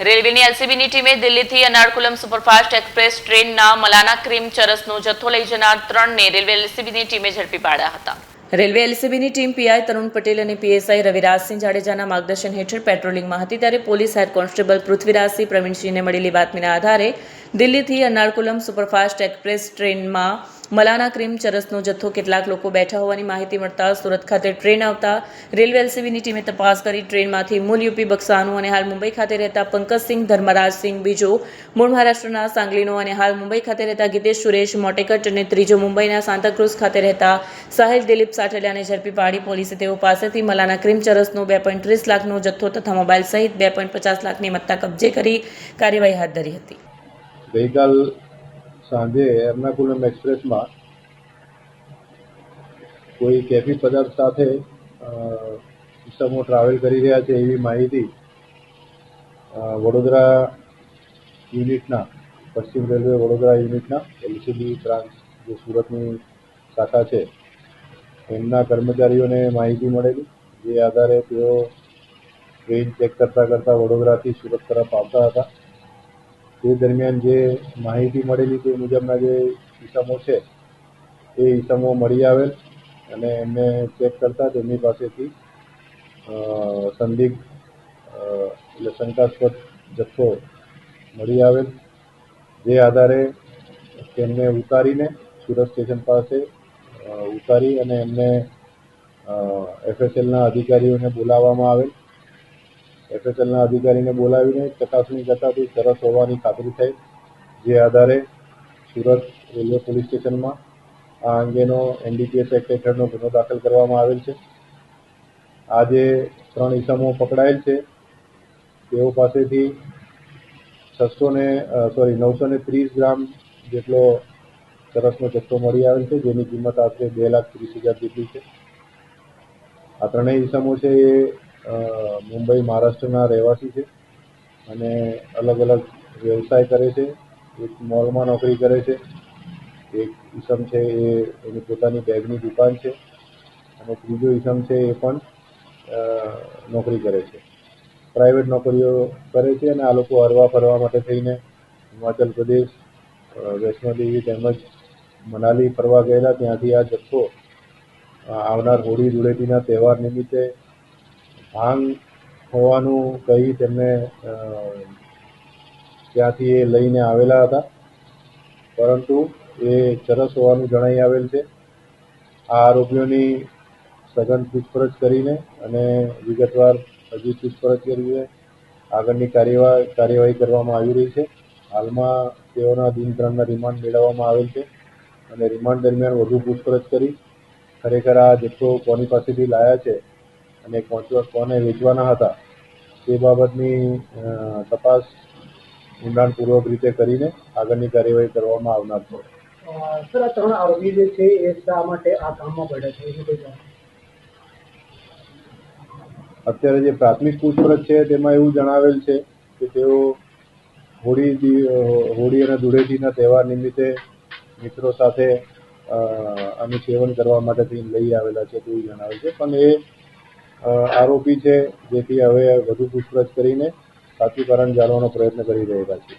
રેલવેની એલસીબીની ટીમે દિલ્હીથી એર્નાકુલમ સુપરફાસ્ટ એક્સપ્રેસ ટ્રેનના મલાના ક્રીમ ચરસનો જથ્થો લઈ જનાર 3ને રેલવે એલસીબીની ટીમે ઝડપી પાડ્યા હતા. રેલવે એલસીબીની ટીમ પીઆઈ તરુણ પટેલ અને પીએસઆઈ રવિરાજસિંહ જાડેજાના માર્ગદર્શન હેઠળ પેટ્રોલિંગમાં હતી ત્યારે પોલીસ હેડ કોન્સ્ટેબલ પૃથ્વીરાજસિંહ પ્રવીણસિંહને મળેલી બાતમીના આધારે દિલ્હીથી એર્નાકુલમ સુપરફાસ્ટ એક્સપ્રેસ ટ્રેનમાં મલાના ક્રીમ ચરસનો જથ્થો કેટલાક લોકો બેઠા હોવાની માહિતી મળતા સુરત ખાતે ટ્રેન આવતા રેલવે એલસીબીની ટીમે તપાસ કરી ટ્રેનમાંથી મૂળ યુપી બક્સાનું અને હાલ મુંબઈ ખાતે રહેતા પંકજસિંહ ધર્મરાજસિંહ, બીજો મૂળ મહારાષ્ટ્રના સાંગલીનો અને હાલ મુંબઈ ખાતે રહેતા ગીતેશ સુરેશ મોટેકટ અને ત્રીજો મુંબઈના સાંતાક્રુઝ ખાતે રહેતા સાહિલ દિલીપ સાઠલિયાને ઝડપી પાડી પોલીસે તેઓ પાસેથી મલાના ક્રીમ ચરસનો 2.30 લાખનો જથ્થો તથા મોબાઈલ સહિત 2.50 લાખની મત્તા કબજે કરી કાર્યવાહી હાથ ધરી હતી. ગઈકાલ સાંજે એર્નાકુલમ એક્સપ્રેસમાં કોઈ કેફી પદાર્થ સાથે ઇસમો ટ્રાવેલ કરી રહ્યા છે એવી માહિતી વડોદરા યુનિટના પશ્ચિમ રેલવે વડોદરા યુનિટના એલસીબી બ્રાન્ચ જે સુરતની શાખા છે એમના કર્મચારીઓને માહિતી મળેલી, જે આધારે તેઓ ટ્રેન ચેક કરતાં વડોદરાથી સુરત તરફ આવતા હતા. તે દરમિયાન જે માહિતી મળેલી તે મુજબના જે ઇસમો છે એ ઇસમો મળી આવેલ અને એમને ચેક કરતાં તેમની પાસેથી સંદિગ્ધ એટલે શંકાસ્પદ જથ્થો મળી આવેલ, જે આધારે તેમને ઉતારીને સુરત સ્ટેશન પાસે ઉતારી અને એમને એફએસએલના અધિકારીઓને બોલાવવામાં આવેલ. એફએસએલના અધિકારીને બોલાવીને ચકાસણી કરતાં તે ચરસ હોવાની ખાતરી થઈ, જે આધારે સુરત રેલવે પોલીસ સ્ટેશનમાં આ અંગેનો એનડીપીએસ એક્ટ હેઠળનો ગુનો દાખલ કરવામાં આવેલ છે. આ જે 3 ઇસમો પકડાયેલ છે તેઓ પાસેથી 930 ગ્રામ જેટલો ચરસનો જથ્થો મળી આવેલ છે, જેની કિંમત આશરે 2,30,000 જેટલી છે. આ 3 ઇસમો છે એ મુંબઈ મહારાષ્ટ્રના રહેવાસી છે અને અલગ અલગ વ્યવસાય કરે છે. એક મોલમાં નોકરી કરે છે, એક ઇસમ છે એ એની પોતાની બેગની દુકાન છે અને ત્રીજો ઇસમ છે એ પણ નોકરી કરે છે, પ્રાઇવેટ નોકરીઓ કરે છે અને આ લોકો હરવા ફરવા માટે થઈને હિમાચલ પ્રદેશ, વૈષ્ણોદેવી તેમજ મનાલી ફરવા ગયેલા. ત્યાંથી આ જથ્થો આવનાર હોળી ધૂળેટીના તહેવાર નિમિત્તે ભાંગ હોવાનું કહી તેમને ત્યાંથી એ લઈને આવેલા હતા, પરંતુ એ ચરસ હોવાનું જણાઈ આવેલ છે. આ આરોપીઓની સઘન પૂછપરછ કરીને અને વિગતવાર હજી પૂછપરછ કરીને આગળની કાર્યવાહી કરવામાં આવી રહી છે. હાલમાં તેઓના દિન 3ના રિમાન્ડ મેળવવામાં આવેલ છે અને રિમાન્ડ દરમિયાન વધુ પૂછપરછ કરી ખરેખર આ જથ્થો કોની પાસેથી લાયા છે અને કોને વેચવાના હતા તે બાબતની તપાસ ઊંડાણપૂર્વક રીતે કરીને આગળની કાર્યવાહી કરવામાં આવનાર છે. સર, આ 3 આરોપી જે છે એ શા માટે આ કામમાં પડ્યા છે? અત્યારે જે પ્રાથમિક પૂછપરછ છે તેમાં એવું જણાવેલ છે કે તેઓ હોળી અને ધૂળેટીના તહેવાર નિમિત્તે મિત્રો સાથે આનું સેવન કરવા માટે લઈ આવેલા છે તેવું જણાવે છે, પણ એ આરોપી છે, જેથી હવે વધુ પૂછપરછ કરીને સાચું કારણ જાણવાનો પ્રયત્ન કરી રહેલા છે.